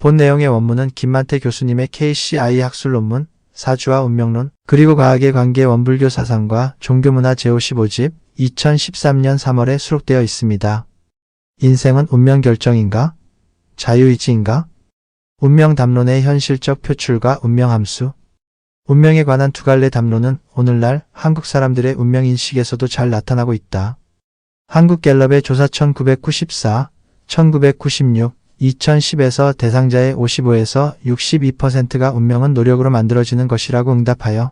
본 내용의 원문은 김만태 교수님의 KCI 학술 논문, 사주와 운명론, 그리고 과학의 관계 원불교 사상과 종교문화 제55집 2013년 3월에 수록되어 있습니다. 인생은 운명 결정인가? 자유의지인가? 운명 담론의 현실적 표출과 운명 함수. 운명에 관한 두 갈래 담론은 오늘날 한국 사람들의 운명 인식에서도 잘 나타나고 있다. 한국갤럽의 조사 1994, 1996, 2010에서 대상자의 55에서 62%가 운명은 노력으로 만들어지는 것이라고 응답하여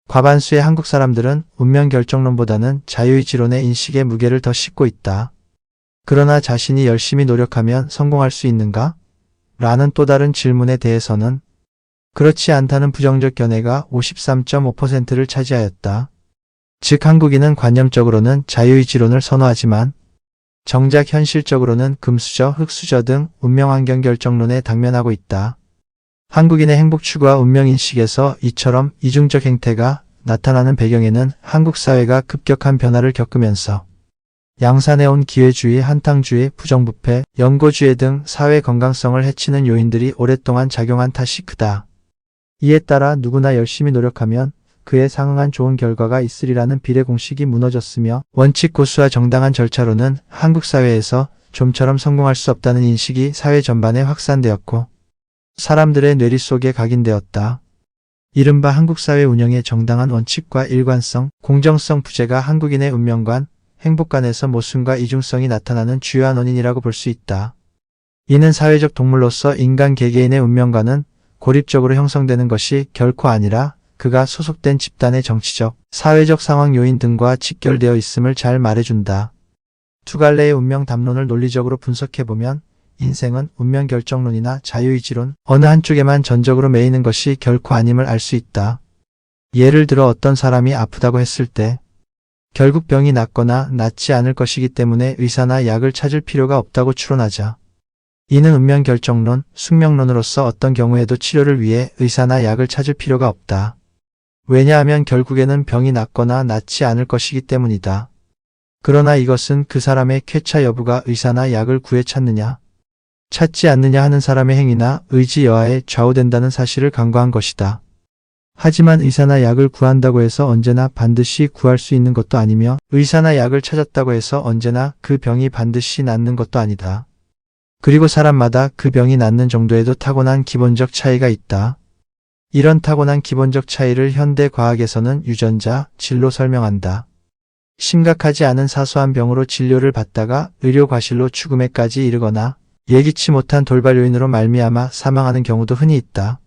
과반수의 한국 사람들은 운명 결정론보다는 자유의지론의 인식의 무게를 더 싣고 있다. 그러나 자신이 열심히 노력하면 성공할 수 있는가? 라는 또 다른 질문에 대해서는 그렇지 않다는 부정적 견해가 53.5%를 차지하였다. 즉 한국인은 관념적으로는 자유의지론을 선호하지만 정작 현실적으로는 금수저, 흙수저 등 운명환경 결정론에 당면하고 있다. 한국인의 행복 추구와 운명인식에서 이처럼 이중적 행태가 나타나는 배경에는 한국 사회가 급격한 변화를 겪으면서 양산해온 기회주의, 한탕주의, 부정부패, 연고주의 등 사회 건강성을 해치는 요인들이 오랫동안 작용한 탓이 크다. 이에 따라 누구나 열심히 노력하면 그에 상응한 좋은 결과가 있으리라는 비례 공식이 무너졌으며 원칙 고수와 정당한 절차로는 한국 사회에서 좀처럼 성공할 수 없다는 인식이 사회 전반에 확산되었고 사람들의 뇌리 속에 각인되었다. 이른바 한국 사회 운영의 정당한 원칙과 일관성, 공정성 부재가 한국인의 운명관, 행복관에서 모순과 이중성이 나타나는 주요한 원인이라고 볼 수 있다. 이는 사회적 동물로서 인간 개개인의 운명관은 고립적으로 형성되는 것이 결코 아니라 그가 소속된 집단의 정치적, 사회적 상황 요인 등과 직결되어 있음을 잘 말해준다. 두 갈래의 운명 담론을 논리적으로 분석해보면 인생은 운명 결정론이나 자유의지론 어느 한쪽에만 전적으로 매이는 것이 결코 아님을 알 수 있다. 예를 들어 어떤 사람이 아프다고 했을 때 결국 병이 낫거나 낫지 않을 것이기 때문에 의사나 약을 찾을 필요가 없다고 추론하자. 이는 운명 결정론, 숙명론으로서 어떤 경우에도 치료를 위해 의사나 약을 찾을 필요가 없다. 왜냐하면 결국에는 병이 낫거나 낫지 않을 것이기 때문이다. 그러나 이것은 그 사람의 쾌차 여부가 의사나 약을 구해 찾느냐, 찾지 않느냐 하는 사람의 행위나 의지 여하에 좌우된다는 사실을 간과한 것이다. 하지만 의사나 약을 구한다고 해서 언제나 반드시 구할 수 있는 것도 아니며 의사나 약을 찾았다고 해서 언제나 그 병이 반드시 낫는 것도 아니다. 그리고 사람마다 그 병이 낫는 정도에도 타고난 기본적 차이가 있다. 이런 타고난 기본적 차이를 현대 과학에서는 유전자, 질로 설명한다. 심각하지 않은 사소한 병으로 진료를 받다가 의료 과실로 죽음에까지 이르거나 예기치 못한 돌발 요인으로 말미암아 사망하는 경우도 흔히 있다.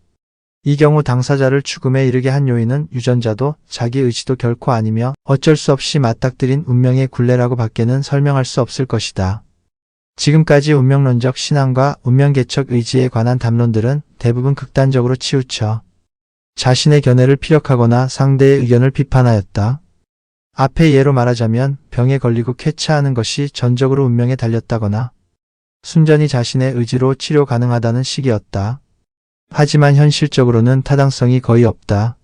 이 경우 당사자를 죽음에 이르게 한 요인은 유전자도 자기 의지도 결코 아니며 어쩔 수 없이 맞닥뜨린 운명의 굴레라고 밖에는 설명할 수 없을 것이다. 지금까지 운명론적 신앙과 운명개척 의지에 관한 담론들은 대부분 극단적으로 치우쳐 자신의 견해를 피력하거나 상대의 의견을 비판하였다. 앞의 예로 말하자면 병에 걸리고 쾌차하는 것이 전적으로 운명에 달렸다거나 순전히 자신의 의지로 치료 가능하다는 식이었다. 하지만 현실적으로는 타당성이 거의 없다.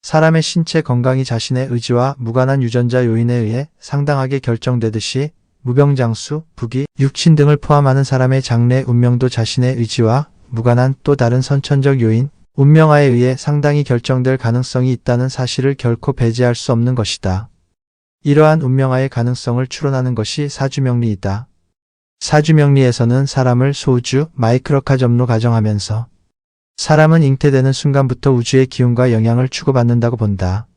사람의 신체 건강이 자신의 의지와 무관한 유전자 요인에 의해 상당하게 결정되듯이 무병장수, 부기, 육친 등을 포함하는 사람의 장래 운명도 자신의 의지와 무관한 또 다른 선천적 요인, 운명화에 의해 상당히 결정될 가능성이 있다는 사실을 결코 배제할 수 없는 것이다. 이러한 운명화의 가능성을 추론하는 것이 사주명리이다. 사주명리에서는 사람을 소우주, 마이크로카점로 가정하면서 사람은 잉태되는 순간부터 우주의 기운과 영향을 주고받는다고 본다.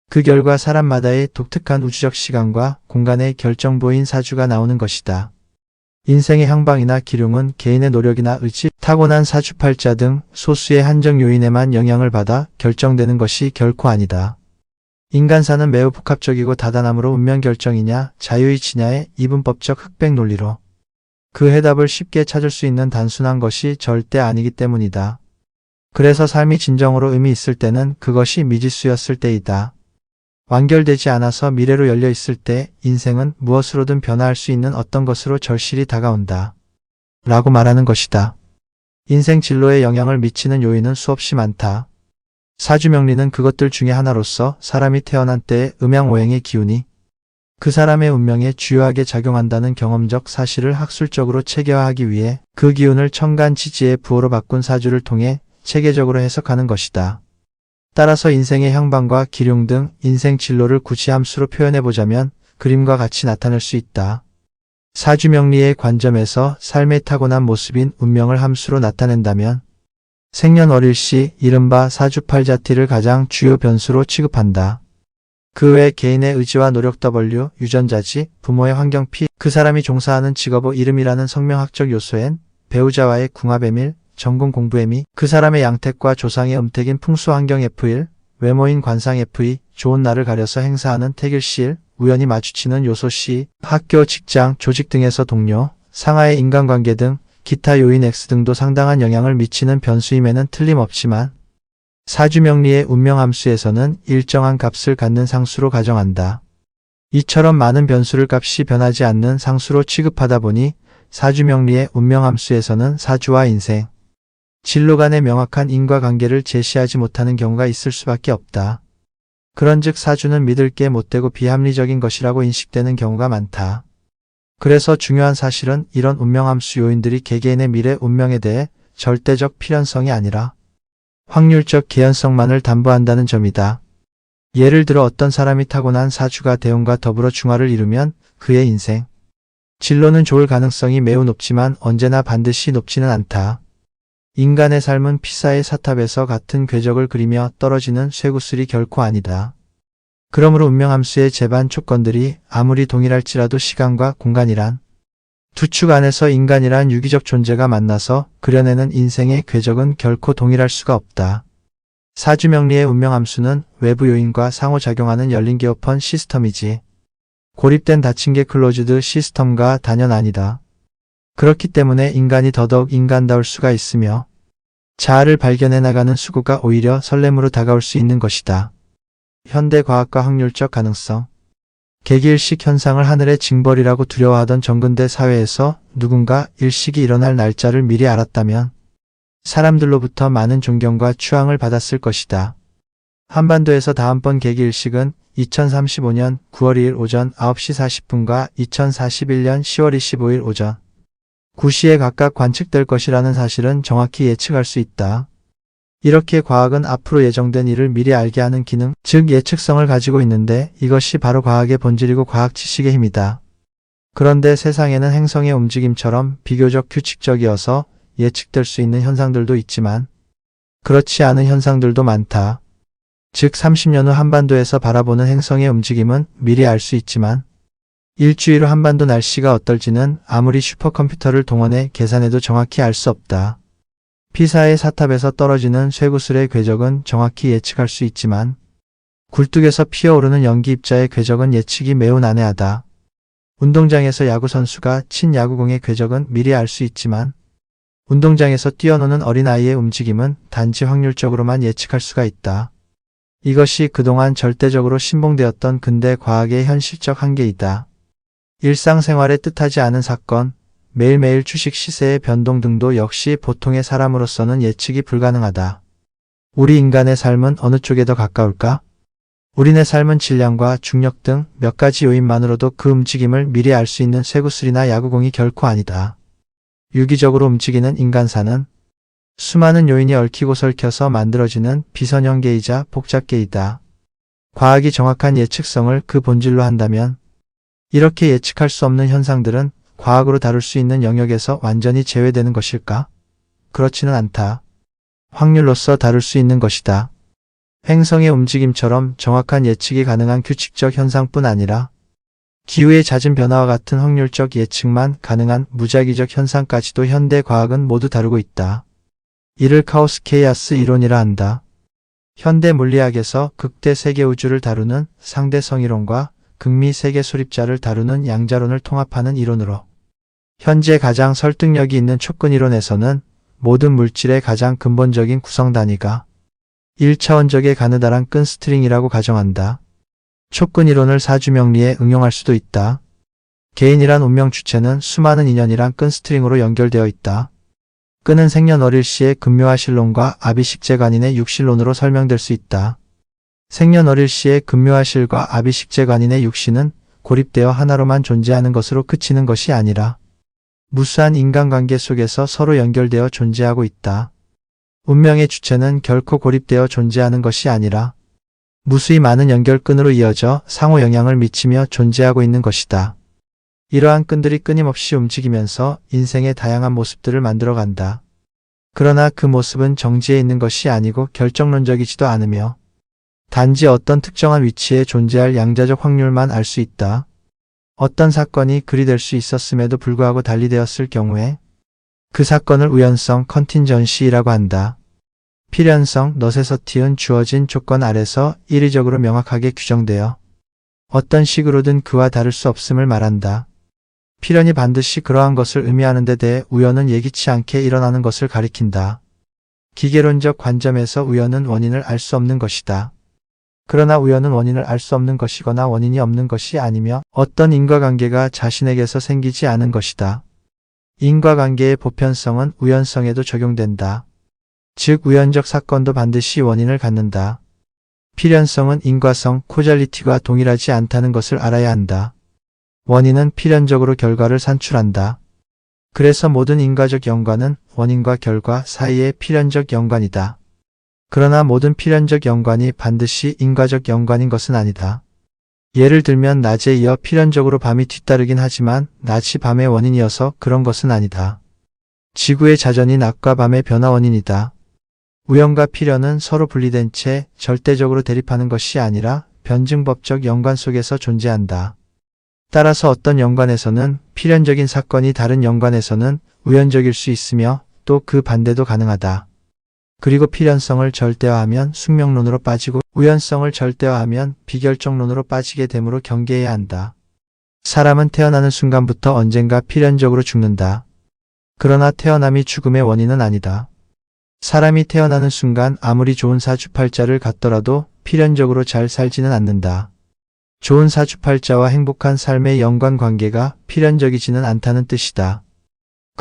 그 결과 사람마다의 독특한 우주적 시간과 공간의 결정보인 사주가 나오는 것이다. 인생의 향방이나 기륭은 개인의 노력이나 의지, 타고난 사주팔자 등 소수의 한정 요인에만 영향을 받아 결정되는 것이 결코 아니다. 인간사는 매우 복합적이고 다단함으로 운명 결정이냐 자유의지냐의 이분법적 흑백 논리로 그 해답을 쉽게 찾을 수 있는 단순한 것이 절대 아니기 때문이다. 그래서 삶이 진정으로 의미 있을 때는 그것이 미지수였을 때이다. 완결되지 않아서 미래로 열려 있을 때 인생은 무엇으로든 변화할 수 있는 어떤 것으로 절실히 다가온다. 라고 말하는 것이다. 인생 진로에 영향을 미치는 요인은 수없이 많다. 사주명리는 그것들 중에 하나로서 사람이 태어난 때의 음양오행의 기운이 그 사람의 운명에 주요하게 작용한다는 경험적 사실을 학술적으로 체계화하기 위해 그 기운을 천간지지의 부호로 바꾼 사주를 통해 체계적으로 해석하는 것이다. 따라서 인생의 향방과 기륭 등 인생 진로를 굳이 함수로 표현해보자면 그림과 같이 나타낼 수 있다. 사주명리의 관점에서 삶의 타고난 모습인 운명을 함수로 나타낸다면 생년월일시 이른바 사주팔자티를 가장 주요 변수로 취급한다. 그 외 개인의 의지와 노력 W, 유전자지, 부모의 환경 P, 그 사람이 종사하는 직업의 이름이라는 성명학적 요소엔 배우자와의 궁합의 밀, 전공 공부의 미, 그 사람의 양택과 조상의 음택인 풍수환경 F1, 외모인 관상 F2, 좋은 날을 가려서 행사하는 택일시1, 우연히 마주치는 요소 C, 학교, 직장, 조직 등에서 동료, 상하의 인간관계 등 기타 요인 X 등도 상당한 영향을 미치는 변수임에는 틀림없지만 사주명리의 운명함수에서는 일정한 값을 갖는 상수로 가정한다. 이처럼 많은 변수를 값이 변하지 않는 상수로 취급하다 보니 사주명리의 운명함수에서는 사주와 인생, 진로 간의 명확한 인과관계를 제시하지 못하는 경우가 있을 수밖에 없다. 그런즉 사주는 믿을 게 못되고 비합리적인 것이라고 인식되는 경우가 많다. 그래서 중요한 사실은 이런 운명함수 요인들이 개개인의 미래 운명에 대해 절대적 필연성이 아니라 확률적 개연성만을 담보한다는 점이다. 예를 들어 어떤 사람이 타고난 사주가 대운과 더불어 중화를 이루면 그의 인생, 진로는 좋을 가능성이 매우 높지만 언제나 반드시 높지는 않다. 인간의 삶은 피사의 사탑에서 같은 궤적을 그리며 떨어지는 쇠구슬이 결코 아니다. 그러므로 운명함수의 제반 조건들이 아무리 동일할지라도 시간과 공간이란 두 축 안에서 인간이란 유기적 존재가 만나서 그려내는 인생의 궤적은 결코 동일할 수가 없다. 사주명리의 운명함수는 외부 요인과 상호작용하는 열린개 오픈 시스템이지 고립된 닫힌개 클로즈드 시스템과 단연 아니다. 그렇기 때문에 인간이 더더욱 인간다울 수가 있으며 자아를 발견해 나가는 수고가 오히려 설렘으로 다가올 수 있는 것이다. 현대과학과 확률적 가능성 개기일식 현상을 하늘의 징벌이라고 두려워하던 정근대 사회에서 누군가 일식이 일어날 날짜를 미리 알았다면 사람들로부터 많은 존경과 추앙을 받았을 것이다. 한반도에서 다음번 개기일식은 2035년 9월 2일 오전 9시 40분과 2041년 10월 25일 오전 9시에 각각 관측될 것이라는 사실은 정확히 예측할 수 있다. 이렇게 과학은 앞으로 예정된 일을 미리 알게 하는 기능, 즉 예측성을 가지고 있는데 이것이 바로 과학의 본질이고 과학 지식의 힘이다. 그런데 세상에는 행성의 움직임처럼 비교적 규칙적이어서 예측될 수 있는 현상들도 있지만 그렇지 않은 현상들도 많다. 즉 30년 후 한반도에서 바라보는 행성의 움직임은 미리 알 수 있지만 일주일 후 한반도 날씨가 어떨지는 아무리 슈퍼컴퓨터를 동원해 계산해도 정확히 알 수 없다. 피사의 사탑에서 떨어지는 쇠구슬의 궤적은 정확히 예측할 수 있지만 굴뚝에서 피어오르는 연기 입자의 궤적은 예측이 매우 난해하다. 운동장에서 야구선수가 친 야구공의 궤적은 미리 알 수 있지만 운동장에서 뛰어노는 어린아이의 움직임은 단지 확률적으로만 예측할 수가 있다. 이것이 그동안 절대적으로 신봉되었던 근대 과학의 현실적 한계이다. 일상생활에 뜻하지 않은 사건, 매일매일 주식 시세의 변동 등도 역시 보통의 사람으로서는 예측이 불가능하다. 우리 인간의 삶은 어느 쪽에 더 가까울까? 우리네 삶은 질량과 중력 등 몇 가지 요인만으로도 그 움직임을 미리 알 수 있는 쇠구슬이나 야구공이 결코 아니다. 유기적으로 움직이는 인간사는 수많은 요인이 얽히고 설켜서 만들어지는 비선형계이자 복잡계이다. 과학이 정확한 예측성을 그 본질로 한다면 이렇게 예측할 수 없는 현상들은 과학으로 다룰 수 있는 영역에서 완전히 제외되는 것일까? 그렇지는 않다. 확률로서 다룰 수 있는 것이다. 행성의 움직임처럼 정확한 예측이 가능한 규칙적 현상뿐 아니라 기후의 잦은 변화와 같은 확률적 예측만 가능한 무작위적 현상까지도 현대 과학은 모두 다루고 있다. 이를 카오스 케이아스 이론이라 한다. 현대 물리학에서 극대 세계 우주를 다루는 상대성이론과 극미 세계 수립자를 다루는 양자론을 통합하는 이론으로 현재 가장 설득력이 있는 촉근이론에서는 모든 물질의 가장 근본적인 구성 단위가 1차원적의 가느다란 끈 스트링이라고 가정한다. 촉근이론을 사주명리에 응용할 수도 있다. 개인이란 운명 주체는 수많은 인연이란 끈 스트링으로 연결되어 있다. 끈은 생년월일시의 금묘화실론과 아비식재관인의 육실론으로 설명될 수 있다. 생년월일시의 금묘화실과 아비식재관인의 육시는 고립되어 하나로만 존재하는 것으로 그치는 것이 아니라 무수한 인간관계 속에서 서로 연결되어 존재하고 있다. 운명의 주체는 결코 고립되어 존재하는 것이 아니라 무수히 많은 연결끈으로 이어져 상호 영향을 미치며 존재하고 있는 것이다. 이러한 끈들이 끊임없이 움직이면서 인생의 다양한 모습들을 만들어간다. 그러나 그 모습은 정지해 있는 것이 아니고 결정론적이지도 않으며 단지 어떤 특정한 위치에 존재할 양자적 확률만 알 수 있다. 어떤 사건이 그리 될 수 있었음에도 불구하고 달리 되었을 경우에 그 사건을 우연성 컨틴전시라고 한다. 필연성 너세서티은 주어진 조건 아래서 일의적으로 명확하게 규정되어 어떤 식으로든 그와 다를 수 없음을 말한다. 필연이 반드시 그러한 것을 의미하는 데 대해 우연은 예기치 않게 일어나는 것을 가리킨다. 기계론적 관점에서 우연은 원인을 알 수 없는 것이다. 그러나 우연은 원인을 알 수 없는 것이거나 원인이 없는 것이 아니며 어떤 인과관계가 자신에게서 생기지 않은 것이다. 인과관계의 보편성은 우연성에도 적용된다. 즉 우연적 사건도 반드시 원인을 갖는다. 필연성은 인과성, 코잘리티가 동일하지 않다는 것을 알아야 한다. 원인은 필연적으로 결과를 산출한다. 그래서 모든 인과적 연관은 원인과 결과 사이의 필연적 연관이다. 그러나 모든 필연적 연관이 반드시 인과적 연관인 것은 아니다. 예를 들면 낮에 이어 필연적으로 밤이 뒤따르긴 하지만 낮이 밤의 원인이어서 그런 것은 아니다. 지구의 자전이 낮과 밤의 변화 원인이다. 우연과 필연은 서로 분리된 채 절대적으로 대립하는 것이 아니라 변증법적 연관 속에서 존재한다. 따라서 어떤 연관에서는 필연적인 사건이 다른 연관에서는 우연적일 수 있으며 또 그 반대도 가능하다. 그리고 필연성을 절대화하면 숙명론으로 빠지고 우연성을 절대화하면 비결정론으로 빠지게 되므로 경계해야 한다. 사람은 태어나는 순간부터 언젠가 필연적으로 죽는다. 그러나 태어남이 죽음의 원인은 아니다. 사람이 태어나는 순간 아무리 좋은 사주팔자를 갖더라도 필연적으로 잘 살지는 않는다. 좋은 사주팔자와 행복한 삶의 연관관계가 필연적이지는 않다는 뜻이다.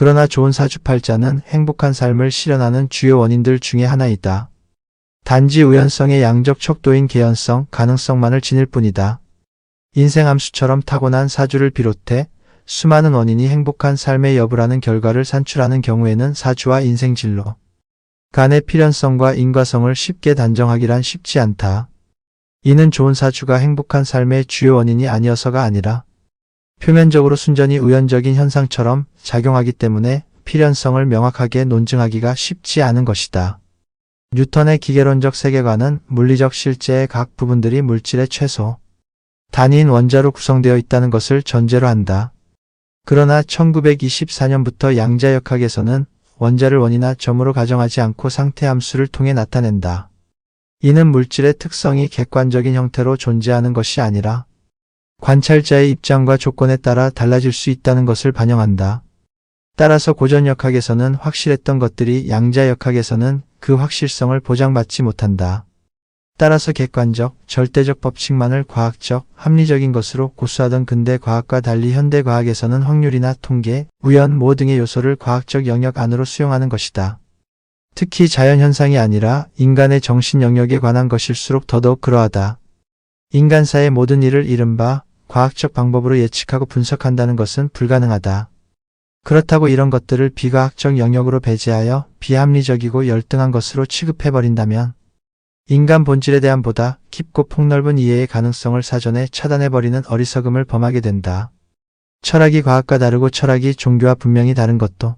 그러나 좋은 사주팔자는 행복한 삶을 실현하는 주요 원인들 중에 하나이다. 단지 우연성의 양적 척도인 개연성, 가능성만을 지닐 뿐이다. 인생함수처럼 타고난 사주를 비롯해 수많은 원인이 행복한 삶의 여부라는 결과를 산출하는 경우에는 사주와 인생진로 간의 필연성과 인과성을 쉽게 단정하기란 쉽지 않다. 이는 좋은 사주가 행복한 삶의 주요 원인이 아니어서가 아니라 표면적으로 순전히 우연적인 현상처럼 작용하기 때문에 필연성을 명확하게 논증하기가 쉽지 않은 것이다. 뉴턴의 기계론적 세계관은 물리적 실제의 각 부분들이 물질의 최소 단위인 원자로 구성되어 있다는 것을 전제로 한다. 그러나 1924년부터 양자역학에서는 원자를 원이나 점으로 가정하지 않고 상태함수를 통해 나타낸다. 이는 물질의 특성이 객관적인 형태로 존재하는 것이 아니라 관찰자의 입장과 조건에 따라 달라질 수 있다는 것을 반영한다. 따라서 고전역학에서는 확실했던 것들이 양자역학에서는 그 확실성을 보장받지 못한다. 따라서 객관적, 절대적 법칙만을 과학적, 합리적인 것으로 고수하던 근대 과학과 달리 현대 과학에서는 확률이나 통계, 우연, 모 등의 요소를 과학적 영역 안으로 수용하는 것이다. 특히 자연현상이 아니라 인간의 정신 영역에 관한 것일수록 더더욱 그러하다. 인간사의 모든 일을 이른바 과학적 방법으로 예측하고 분석한다는 것은 불가능하다. 그렇다고 이런 것들을 비과학적 영역으로 배제하여 비합리적이고 열등한 것으로 취급해버린다면 인간 본질에 대한 보다 깊고 폭넓은 이해의 가능성을 사전에 차단해버리는 어리석음을 범하게 된다. 철학이 과학과 다르고 철학이 종교와 분명히 다른 것도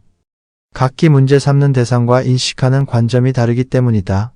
각기 문제 삼는 대상과 인식하는 관점이 다르기 때문이다.